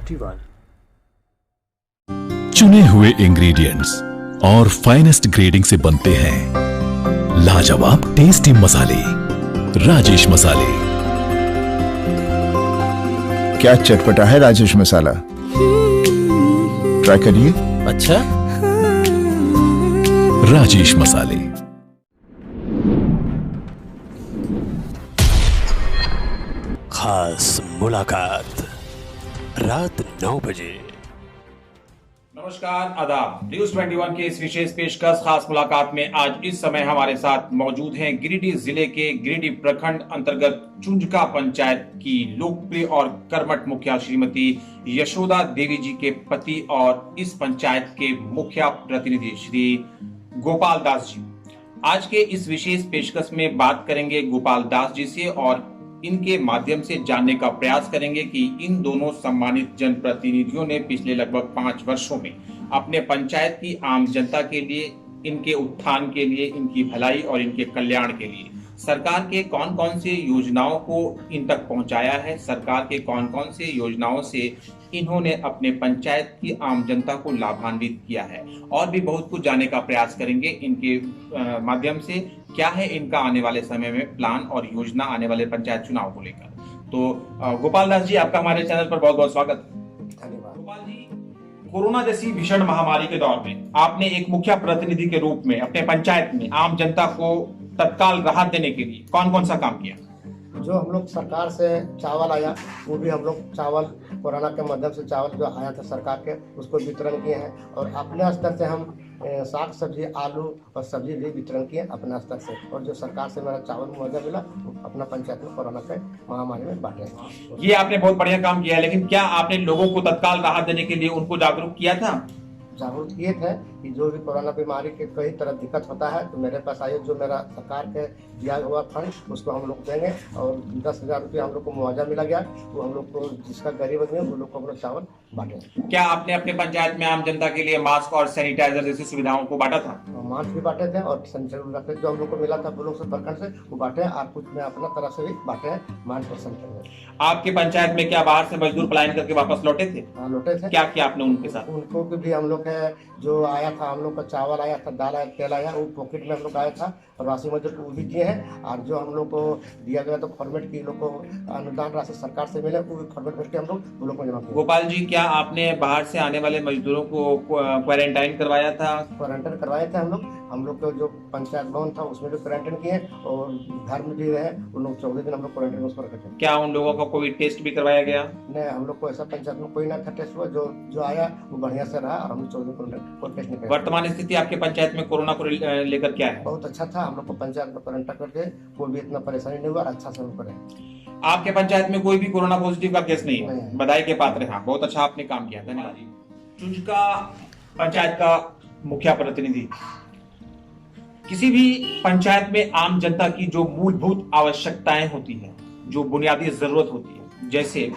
2021। चुने हुए इंग्रेडिएंट्स और फाइनेस्ट ग्रेडिंग से बनते हैं लाजवाब टेस्टी मसाले। राजेश मसाले। क्या चटपटा है राजेश मसाला, ट्राई करिए। अच्छा, राजेश मसाले। खास मुलाकात रात 9 बजे। नमस्कार, आदाब। न्यूज 21 के इस विशेष पेशकश खास मुलाकात में आज इस समय हमारे साथ मौजूद हैं गिरिडीह जिले के गिरिडीह प्रखंड अंतर्गत चुंझका पंचायत की लोकप्रिय और कर्मठ मुखिया श्रीमती यशोदा देवी जी के पति और इस पंचायत के मुखिया प्रतिनिधि श्री गोपाल दास जी। आज के इस विशेष पेशकश में बात करेंगे गोपाल दास जी से और इनके माध्यम से जानने का प्रयास करेंगे कि इन दोनों सम्मानित जनप्रतिनिधियों ने पिछले लगभग 5 वर्षों में अपने पंचायत की आम जनता के लिए, इनके उत्थान के लिए, इनकी भलाई और इनके कल्याण के लिए सरकार के कौन कौन से योजनाओं को इन तक पहुंचाया है, सरकार के कौन कौन से योजनाओं से इन्होंने अपने पंचायत की आम जनता को लाभान्वित किया है, और भी बहुत कुछ जानने का प्रयास करेंगे इनके माध्यम से। क्या है इनका आने वाले समय में प्लान और योजना आने वाले पंचायत चुनाव को लेकर। तो गोपाल दास जी, आपका हमारे चैनल पर बहुत बहुत स्वागत। धन्यवाद। गोपाल जी, कोरोना जैसी भीषण महामारी के दौर में आपने एक मुखिया प्रतिनिधि के रूप में अपने पंचायत में आम जनता को तत्काल राहत देने के लिए कौन कौन सा काम किया? जो हम लोग सरकार से चावल आया, वो भी हम लोग चावल कोरोना के माध्यम से चावल जो आया था सरकार के, उसको वितरण किए हैं। और अपने स्तर से हम साग सब्जी, आलू और सब्जी भी वितरण किए अपने स्तर से। और जो सरकार से मेरा चावल मुआवजा मिला, वो अपना पंचायत में कोरोना के महामारी में बांटे। ये आपने बहुत बढ़िया काम किया है, लेकिन क्या आपने लोगों को तत्काल राहत देने के लिए उनको जागरूक किया था? जागरूक किए थे कि जो भी कोरोना बीमारी के कई तरह दिक्कत होता है तो मेरे पास आइए, जो मेरा सरकार के दिया हुआ फंड उसको हम लोग देंगे। और 10,000 रुपया हम लोग को मुआवजा मिला गया, वो हम लोग को जिसका गरीब आदमी है वो लोग को हम लोग चावल बांटे। क्या आपने अपने पंचायत में आम जनता के लिए मास्क और सैनिटाइजर जैसी सुविधाओं को बांटा था? मास्क भी बांटे थे और सैनिटाइजर जो हम लोग को मिला था वो लोग से प्रखंड से वो बांटे, और कुछ में अपना तरफ से भी बांटे हैं। मान आपके पंचायत में क्या बाहर से मजदूर पलायन करके वापस लौटे थे? हाँ, लौटे थे। क्या किया आपने उनके साथ? उनको भी हम लोग जो आया था, हम लोग का चावल आया था, दाल आया, तेल आया, वो पॉकेट में हम लोग आया था। प्रवासी मजदूर को भी दिए हैं। और जो हम लोग को दिया गया तो फॉर्मेट की लोग को अनुदान राशि सरकार से मिले, वो भी फॉर्मेट करके हम लोग को जमा किया। गोपाल जी, क्या आपने बाहर से आने वाले मजदूरों को क्वारंटाइन करवाया था? क्वारंटाइन करवाए थे हम लोग को जो पंचायत भवन था उसमें भी क्वारंटाइन किए, और घर में भी रहे उन लोग 14 दिन हम लोग क्वारंटाइन उस पर रखे। क्या उन लोगों का कोविड टेस्ट भी करवाया गया? नहीं, हम लोग को ऐसा पंचायत में कोई ना था टेस्ट हुआ। जो आया वो बढ़िया से रहा, और हम लोग 14 दिन कोई टेस्ट नहीं किया। वर्तमान स्थिति आपके पंचायत में कोरोना को लेकर क्या है? बहुत अच्छा था, हम लोग को पंचायत में क्वारंटाइन करके कोई भी इतना परेशानी नहीं हुआ, अच्छा से हम करे। आपके पंचायत में कोई भी कोरोना पॉजिटिव का केस नहीं है? बधाई के पात्र। हाँ, बहुत अच्छा आपने काम किया, धन्यवाद जी। चुंझका पंचायत का मुखिया प्रतिनिधि, किसी भी पंचायत में आम जनता की जो मूलभूत आवश्यकताएं होती है, जो बुनियादी जरूरत होती है, जैसे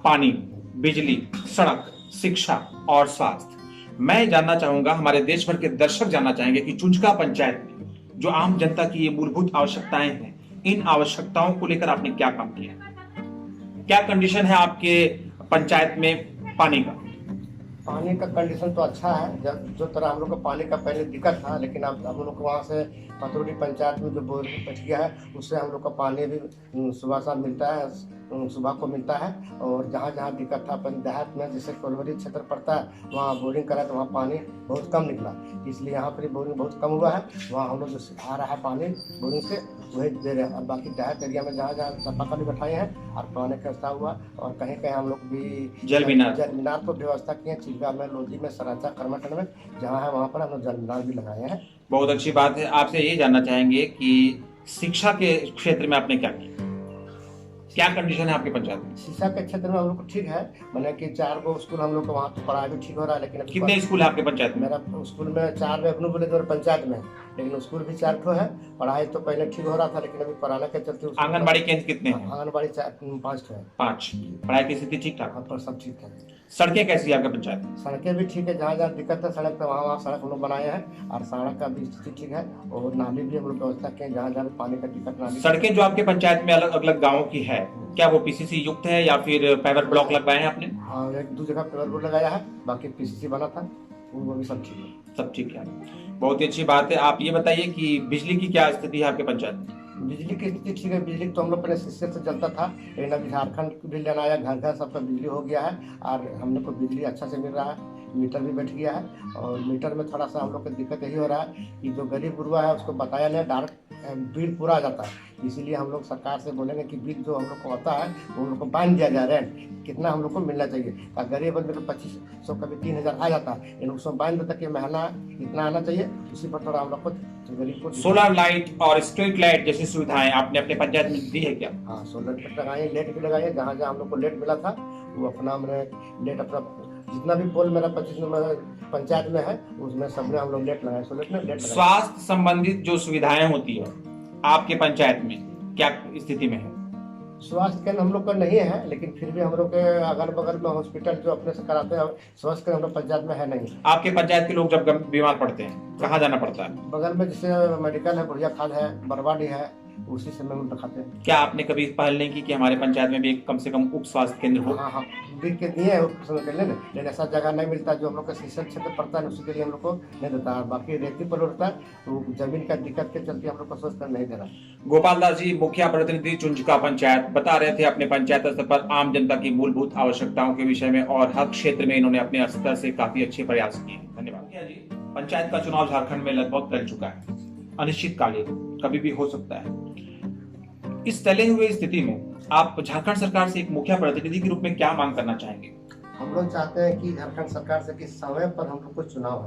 पानी, बिजली, सड़क, शिक्षा और स्वास्थ्य, मैं जानना चाहूंगा, हमारे देश भर के दर्शक जानना चाहेंगे कि चुंझका पंचायत में जो आम जनता की ये मूलभूत आवश्यकताएं हैं, इन आवश्यकताओं को लेकर आपने क्या काम किया? क्या कंडीशन है आपके पंचायत में पानी का? पानी का कंडीशन तो अच्छा है। जब जो तरह हम लोग को पानी का पहले दिक्कत था, लेकिन अब हम लोग को वहाँ से पतरोडी पंचायत में जो बोरिंग बच गया है, उससे हम लोग का पानी भी सुबह शाम मिलता है, सुबह को मिलता है। और जहाँ जहाँ दिक्कत था अपन देहात में, जैसे कोलवरी क्षेत्र पड़ता है, वहाँ बोरिंग करा तो वहाँ पानी बहुत कम निकला, इसलिए यहाँ पर बोरिंग बहुत कम हुआ है। वहाँ हम लोग जो आ रहा है पानी बोरिंग से वही दे रहे हैं। और बाकी देहात एरिया में जहाँ जहाँ चापाकल बैठाए हैं और पानी का व्यवस्था हुआ, और कहीं कहीं हम लोग भी जल मीनार को व्यवस्था किए, चिल्गा में, लोधी में, सराचा, कर्मठन में जहाँ है वहाँ पर हम लोग जल मीनार भी लगाए हैं। बहुत अच्छी बात है। आपसे ये जानना चाहेंगे कि शिक्षा के क्षेत्र में आपने क्या किया? क्या कंडीशन है आपके पंचायत में? शिक्षा के क्षेत्र में हम लोग को ठीक है, मैंने कि 4 गो स्कूल हम लोग को वहाँ तो पढ़ाई भी ठीक हो रहा है। लेकिन कितने स्कूल है आपके पंचायत में? मेरा स्कूल में 4 रेवन्यू बोले तो पंचायत में, लेकिन स्कूल भी 4 ठो है, पढ़ाई तो पहले ठीक हो रहा था, लेकिन अभी कोरोना के चलते आंगनबाड़ी केंद्र कितने हैं? आंगनबाड़ी 5 है। 5। पढ़ाई की स्थिति ठीक ठाक? वहाँ पर सब ठीक है। सड़कें कैसी है आपके पंचायत में? सड़कें भी ठीक है, जहाँ जहाँ दिक्कत है सड़क तो वहाँ सड़क हम लोग बनाए हैं, और सड़क का भी स्थिति ठीक है, और नाली भी हम लोग व्यवस्था किए जहाँ जहाँ पानी का दिक्कत नाली। सड़कें जो आपके पंचायत में अलग अलग गाँव की है, क्या वो पीसीसी युक्त है या फिर पेवर ब्लॉक लगवाए हैं आपने? और 1-2 जगह पेवर बोर्ड लगाया है, बाकी पीसीसी बना था, वो भी सब ठीक है। सब ठीक है, बहुत ही अच्छी बात है। आप ये बताइए कि बिजली की क्या स्थिति है आपके पंचायत में? बिजली की स्थिति ठीक है। बिजली तो हम लोग पहले शीशे से जलता था, लेकिन अभी झारखंड बिल आया, घर घर सबका बिजली हो गया है, और हम लोग को बिजली अच्छा से मिल रहा है, मीटर भी बैठ गया है। और मीटर में थोड़ा सा हम लोग को दिक्कत यही हो रहा है कि जो गरीब गुरुआ है उसको बताया नहीं, डायरेक्ट बिल पूरा आ जाता है। इसीलिए हम लोग सरकार से बोलेंगे कि बिल जो हम लोग को होता है वो हम लोग को बांध दिया जाए, रेंट कितना हम लोग को मिलना चाहिए। गरीब बंदे को 2500 कभी 3000 आ जाता है, लेकिन उसमें बांध देता कि महीना इतना आना चाहिए, उसी पर थोड़ा हम लोग को गरीब को। सोलर लाइट और स्ट्रीट लाइट जैसी सुविधाएं आपने अपने पंचायत में दी है क्या? हाँ, सोलर लाइट लगाए, लेट भी लगाए, जहाँ जहाँ हम लोग को लेट मिला था वो अपना हमने लेट अपना जितना भी पोल मेरा 25 नंबर पंचायत में है उसमें सब में हम लोग लेट लगाए, सोलर में लेट लगाए। स्वास्थ्य संबंधित जो सुविधाएं होती है आपके पंचायत में क्या स्थिति में है? स्वास्थ्य केंद्र हम लोग का नहीं है, लेकिन फिर भी हम लोग के अगल बगल में हॉस्पिटल जो अपने से कराते हैं, स्वास्थ्य केंद्र हम लोग पंचायत में है नहीं। आपके पंचायत के लोग जब बीमार पड़ते हैं कहाँ जाना पड़ता है? बगल में जैसे मेडिकल है, बुढ़िया खाल है, बरवाडी है, उसी से हम दिखाते हैं। क्या आपने कभी पहल नहीं की कि हमारे पंचायत में भी कम से कम उप स्वास्थ्य केंद्र हो? हाँ हाँ, बिक के दिए लेकिन ऐसा जगह नहीं मिलता जो हम लोग का शीशल क्षेत्र पड़ता है, उसी के लिए हम लोग को नहीं देता है। बाकी रेती पर उड़ता है तो जमीन का दिक्कत के चलते हम लोग को सोच कर नहीं दे रहा। गोपाल दास जी, मुखिया प्रतिनिधि चुंचका पंचायत, बता रहे थे अपने पंचायत स्तर पर आम जनता की मूलभूत आवश्यकताओं के विषय में, और हर क्षेत्र में इन्होंने अपने स्तर से काफी अच्छे प्रयास किए। धन्यवाद। मुखिया जी, पंचायत का चुनाव झारखंड में लगभग टल चुका है, अनिश्चितकालीन, कभी भी हो सकता है। इस टले हुए स्थिति में आप झारखंड सरकार से एक मुखिया प्रतिनिधि के रूप में क्या मांग करना चाहेंगे? हम लोग चाहते हैं कि झारखंड सरकार से कि समय पर हम लोग को चुनाव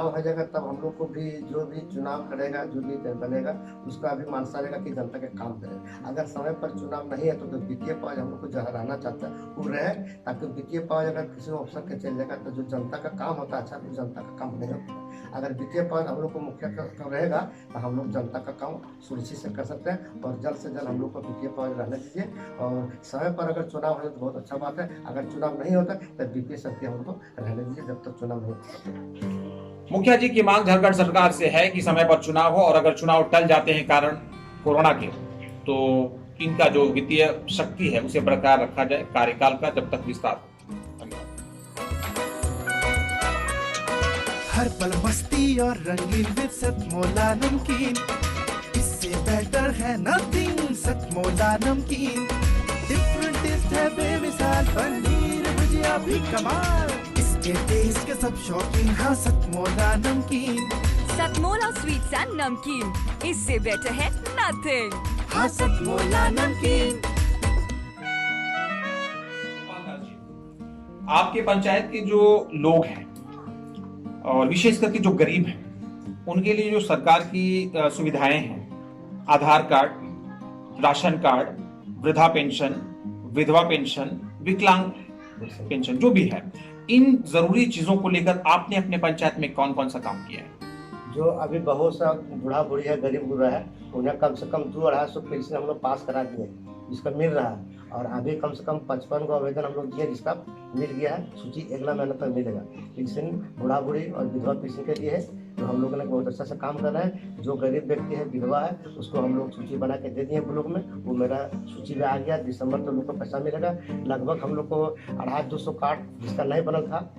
हो जाएगा, तब हम लोग को भी जो भी चुनाव करेगा, जो भी बनेगा, उसका भी मानसा रहेगा कि जनता के काम करे। अगर समय पर चुनाव नहीं है तो वित्तीय पावर हम लोग को जहाँ रहना चाहता है वो रहे, ताकि वित्तीय पावर अगर किसी अफसर के चल जाएगा तो जो जनता का काम होता है अच्छा, तो जनता का काम नहीं होता। अगर वित्तीय पावर हम लोग को मुखिया का रहेगा तो हम लोग जनता का काम सुनिश्चित से कर सकते हैं, और जल्द से जल्द हम लोग को वित्तीय पावर रहने दीजिए। और समय पर अगर चुनाव हो तो बहुत अच्छा बात है, अगर चुनाव नहीं होता तो वित्तीय शक्ति हम लोग को रहने दीजिए जब तक चुनाव नहीं होता। मुखिया जी की मांग झारखंड सरकार से है कि समय पर चुनाव हो, और अगर चुनाव टल जाते हैं कारण कोरोना के, तो इनका जो वित्तीय शक्ति है उसे बरकरार रखा जाए कार्यकाल का जब तक विस्तार हो। हर पल मस्ती और रंगीन विद सतमोला नमकीन, इससे बेटर है नथिंग। सतमोला नमकीन डिफरेंट टेस्ट है बेमिसाल, पनीर भुजिया भी कमाल, इसके टेस्ट के सब शौकीन। हाँ, सतमोला नमकीन, सतमोला स्वीट्स एंड नमकीन, इससे बेटर है नथिंग। हाँ, सतमोला नमकीन। आपके पंचायत के जो लोग हैं और विशेष करके जो गरीब हैं, उनके लिए जो सरकार की सुविधाएं हैं, आधार कार्ड, राशन कार्ड, वृद्धा पेंशन, विधवा पेंशन, विकलांग पेंशन, जो भी है, इन जरूरी चीजों को लेकर आपने अपने पंचायत में कौन कौन सा काम किया है? जो अभी बहुत सा बूढ़ा बूढ़ी है, गरीब गुरबा है, उन्हें कम से कम 200-250 पेंशन हम लोग पास करा दिए, जिसका मिल रहा है। और अभी कम से कम 55 को आवेदन हम लोग दिए, जिसका मिल गया है। सूची अगला महीने तक मिलेगा। पेंशन बूढ़ा बूढ़ी और विधवा पेंशन के लिए है, तो हम लोगों ने बहुत अच्छा से काम कर रहे हैं। जो गरीब व्यक्ति है, विधवा है, उसको हम लोग सूची बना के दे दिए ब्लॉक में, वो मेरा सूची में आ गया। दिसंबर तक लोग को पैसा मिलेगा। लगभग हम लोग को 250-200 कार्ड जिसका नहीं बनल था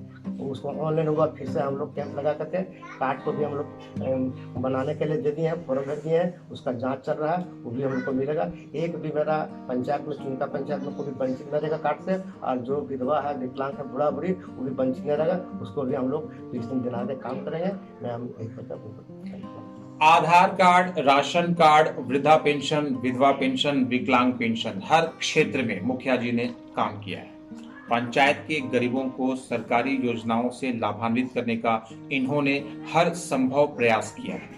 उसको ऑनलाइन हुआ, फिर से हम लोग कैंप लगा करके कार्ड को भी हम लोग बनाने के लिए दे दिए हैं, फॉर्म भर दिए हैं, उसका जांच चल रहा है, वो भी हम लोग को मिलेगा। एक भी मेरा पंचायत में, चुनका पंचायत में कोई भी वंचित न रहेगा कार्ड से, और जो विधवा है, विकलांग है, बूढ़ा बूढ़ी, वो भी वंचित न रहेगा, उसको भी हम लोग 20 दिन दिना के काम करेंगे। मैं हम एक आधार कार्ड, राशन कार्ड, वृद्धा पेंशन, विधवा पेंशन, विकलांग पेंशन, हर क्षेत्र में मुखिया जी ने काम किया है। पंचायत के गरीबों को सरकारी योजनाओं से लाभान्वित करने का इन्होंने हर संभव प्रयास किया है।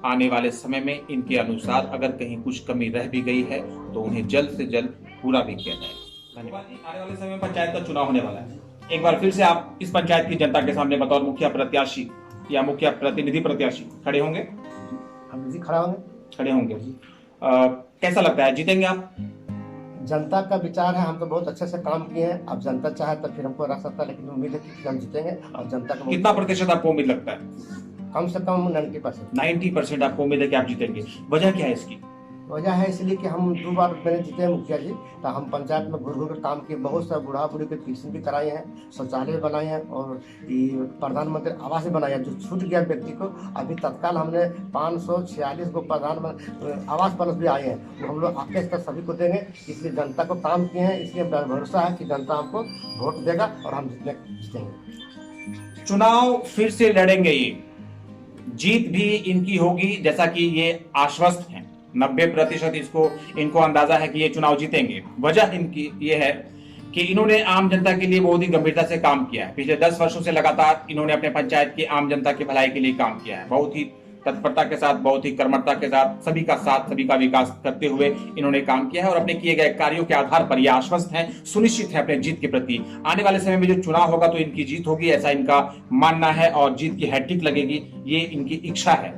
आने वाले समय में इनके अनुसार अगर कहीं कुछ कमी रह भी गई है तो उन्हें जल्द से जल्द पूरा भी किया जाए। धन्यवाद जी। आने वाले समय में पंचायत का चुनाव होने वाला है, एक बार फिर से आप इस पंचायत की जनता के सामने बतौर मुखिया प्रत्याशी या मुखिया प्रतिनिधि प्रत्याशी खड़े होंगे? हम जी खड़ा होंगे। खड़े होंगे। कैसा लगता है, जीतेंगे आप? जनता का विचार है, हम तो बहुत अच्छे से काम किए हैं। अब जनता चाहे तो फिर हमको रख सकता है, लेकिन उम्मीद है कि हम जीतेंगे। और जनता का कितना प्रतिशत आपको उम्मीद लगता है? कम से कम 90%। 90% आपको उम्मीद है कि आप जीतेंगे। वजह क्या है इसकी? वजह है इसलिए कि हम 2 बार पहले जीते हैं मुखिया जी, तो हम पंचायत में घुर घुर काम किए, बहुत सा बूढ़ा बूढ़ी के पेंशन भी कराए हैं, शौचालय बनाए हैं, और ये प्रधानमंत्री आवास भी बनाया जो छूट गया व्यक्ति को। अभी तत्काल हमने 546 को प्रधानमंत्री आवास बनस भी आए हैं, तो हम लोग आके तक सभी को देंगे। इसलिए जनता को काम किए हैं, इसलिए भरोसा है कि जनता हमको वोट देगा और हम जीतेंगे। चुनाव फिर से लड़ेंगे, ये जीत भी इनकी होगी, जैसा कि ये आश्वस्त हैं। 90% इनको अंदाजा है कि ये चुनाव जीतेंगे। वजह इनकी ये है कि इन्होंने आम जनता के लिए बहुत ही गंभीरता से काम किया है। पिछले 10 वर्षों से लगातार इन्होंने अपने पंचायत की आम जनता की भलाई के लिए काम किया है। बहुत ही तत्परता के साथ, बहुत ही कर्मठता के साथ, सभी का विकास करते हुए इन्होंने काम किया है और अपने किए गए कार्यों के आधार पर ये आश्वस्त हैं, सुनिश्चित है अपने जीत के प्रति। आने वाले समय में जो चुनाव होगा तो इनकी जीत होगी, ऐसा इनका मानना है, और जीत की हैट्रिक लगेगी, ये इनकी इच्छा है।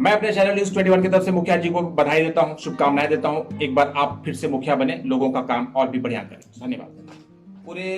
मैं अपने चैनल न्यूज 21 की तरफ से मुखिया जी को बधाई देता हूं, शुभकामनाएं देता हूं। एक बार आप फिर से मुखिया बने, लोगों का काम और भी बढ़िया करें। धन्यवाद। पूरे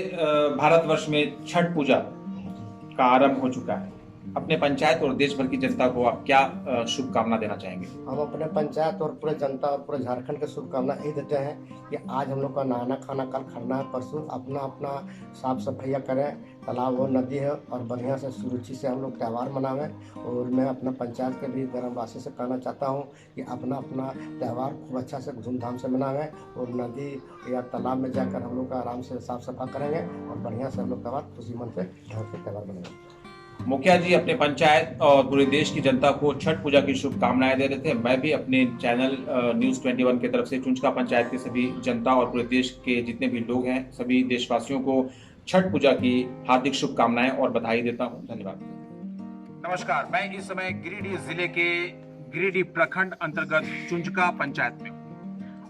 भारतवर्ष में छठ पूजा का आरंभ हो चुका है। अपने पंचायत और देश भर की जनता को आप क्या शुभकामना देना चाहेंगे? हम अपने पंचायत और पूरे जनता और पूरे झारखंड के शुभकामना यही देते हैं कि आज हम लोग का नहाना खाना, कल खरना है, परसों अपना अपना साफ सफाइयाँ करें, तालाब और नदी है, और बढ़िया से सुरुचि से हम लोग त्यौहार मनावें। और मैं अपना पंचायत के भी ग्रामवासी से कहना चाहता हूँ कि अपना अपना त्यौहार खूब अच्छा से धूमधाम से मनावें, और नदी या तालाब में जाकर हम लोग का आराम से साफ सफाई करेंगे, और बढ़िया से हम लोग त्यौहार खुशी मन से ढंग से त्यौहार मनाएंगे। मुखिया जी अपने पंचायत और पूरे देश की जनता को छठ पूजा की शुभकामनाएं दे रहे थे। मैं भी अपने चैनल न्यूज 21 की तरफ से चुंचका पंचायत के सभी जनता और पूरे देश के जितने भी लोग हैं, सभी देशवासियों को छठ पूजा की हार्दिक शुभकामनाएं और बधाई देता हूं। धन्यवाद। नमस्कार, मैं इस समय गिरिडीह जिले के गिरिडीह प्रखंड अंतर्गत चुंचका पंचायत में हूं,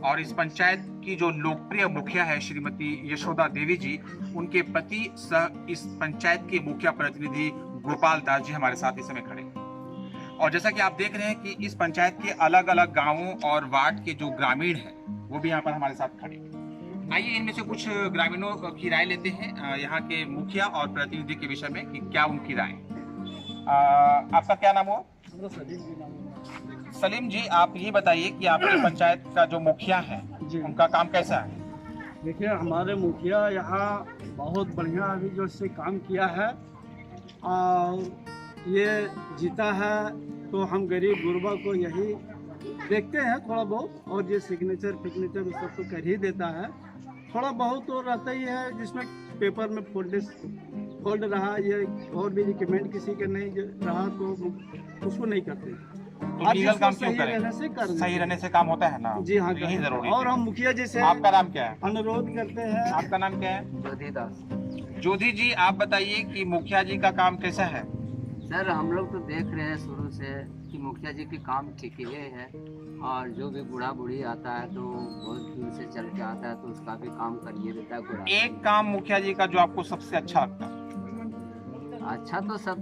और इस पंचायत की जो लोकप्रिय मुखिया है श्रीमती यशोदा देवी जी, उनके पति सह इस पंचायत के मुखिया प्रतिनिधि गोपाल दास जी हमारे साथ इस समय खड़े हैं। और जैसा कि आप देख रहे हैं कि इस पंचायत के अलग अलग गांवों और वार्ड के जो ग्रामीण हैं वो भी यहाँ पर हमारे साथ खड़े हैं। आइए इनमें से कुछ ग्रामीणों की राय लेते हैं यहाँ के मुखिया और प्रतिनिधि के विषय में कि क्या उनकी राय है। आपका क्या नाम हुआ? सलीम जी, आप ये बताइए कि आपके पंचायत का जो मुखिया है उनका काम कैसा है? देखिए, हमारे मुखिया यहाँ बहुत बढ़िया अभी जो से काम किया है, और ये जीता है तो हम गरीब गुरबा को यही देखते हैं थोड़ा बहुत, और ये सिग्नेचर फिग्नेचर सब तो कर ही देता है। थोड़ा बहुत तो रहता ही है जिसमें पेपर में फोल्ड रहा, ये और भी रिकमेंड किसी के नहीं रहा तो उसको नहीं करते। तो लीगल काम क्यों करें? सही रहने से काम होता है ना। जी हाँ, यही जरूरी। और हम मुखिया जी से आपका नाम क्या है? अनुरोध करते हैं। आपका नाम क्या है? ज्योति दास। ज्योति जी, आप बताइए कि मुखिया जी का काम कैसा है? सर, हम लोग तो देख रहे हैं शुरू से कि मुखिया जी के काम ठीक ही है, और जो भी बूढ़ा बूढ़ी आता है तो बहुत दूर से चल के आता है तो उसका भी काम करिए देता है। एक काम मुखिया जी का जो आपको सबसे अच्छा लगता है? अच्छा तो सब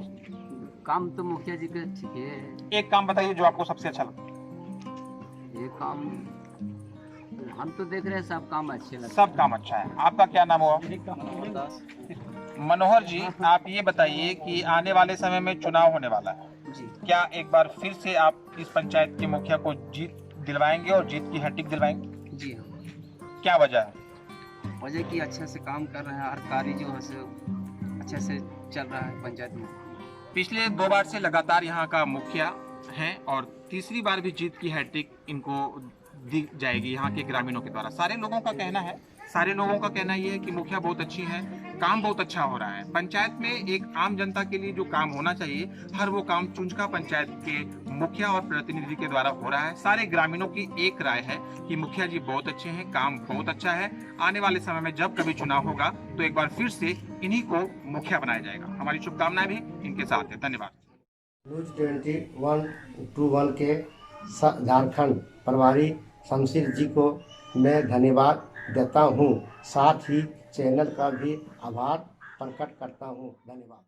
काम तो मुखिया जी के ठीक ही है। एक काम बताइए जो आपको सबसे अच्छा लगता है। ये काम हम तो देख रहे हैं सब काम अच्छे लगते हैं। सब काम अच्छा है। आपका क्या नाम हुआ? मनोहर जी, आप ये बताइए कि आने वाले समय में चुनाव होने वाला है जी, क्या एक बार फिर से आप इस पंचायत के मुखिया को जीत दिलवाएंगे और जीत की हैट्रिक दिलवाएंगे? जी हाँ। क्या वजह है? वजह की अच्छे से काम कर रहे हैं, हर कार्य जो है से अच्छे से चल रहा है पंचायत में। पिछले 2 बार से लगातार यहाँ का मुखिया हैं, और तीसरी बार भी जीत की हैट्रिक इनको दी जाएगी यहाँ के ग्रामीणों के द्वारा। सारे लोगों का कहना ये है कि मुखिया बहुत अच्छी है, काम बहुत अच्छा हो रहा है। पंचायत में एक आम जनता के लिए जो काम होना चाहिए, हर वो काम चुंचका पंचायत के मुखिया और प्रतिनिधि के द्वारा हो रहा है। सारे ग्रामीणों की एक राय है कि मुखिया जी बहुत अच्छे हैं, काम बहुत अच्छा है। आने वाले समय में जब कभी चुनाव होगा तो एक बार फिर से इन्हीं को मुखिया बनाया जाएगा। हमारी शुभकामनाएं भी इनके साथ है। धन्यवाद। न्यूज 21 के झारखंड प्रभारी शमशीर जी को मैं धन्यवाद देता हूँ, साथ ही चैनल का भी आभार प्रकट करता हूँ। धन्यवाद।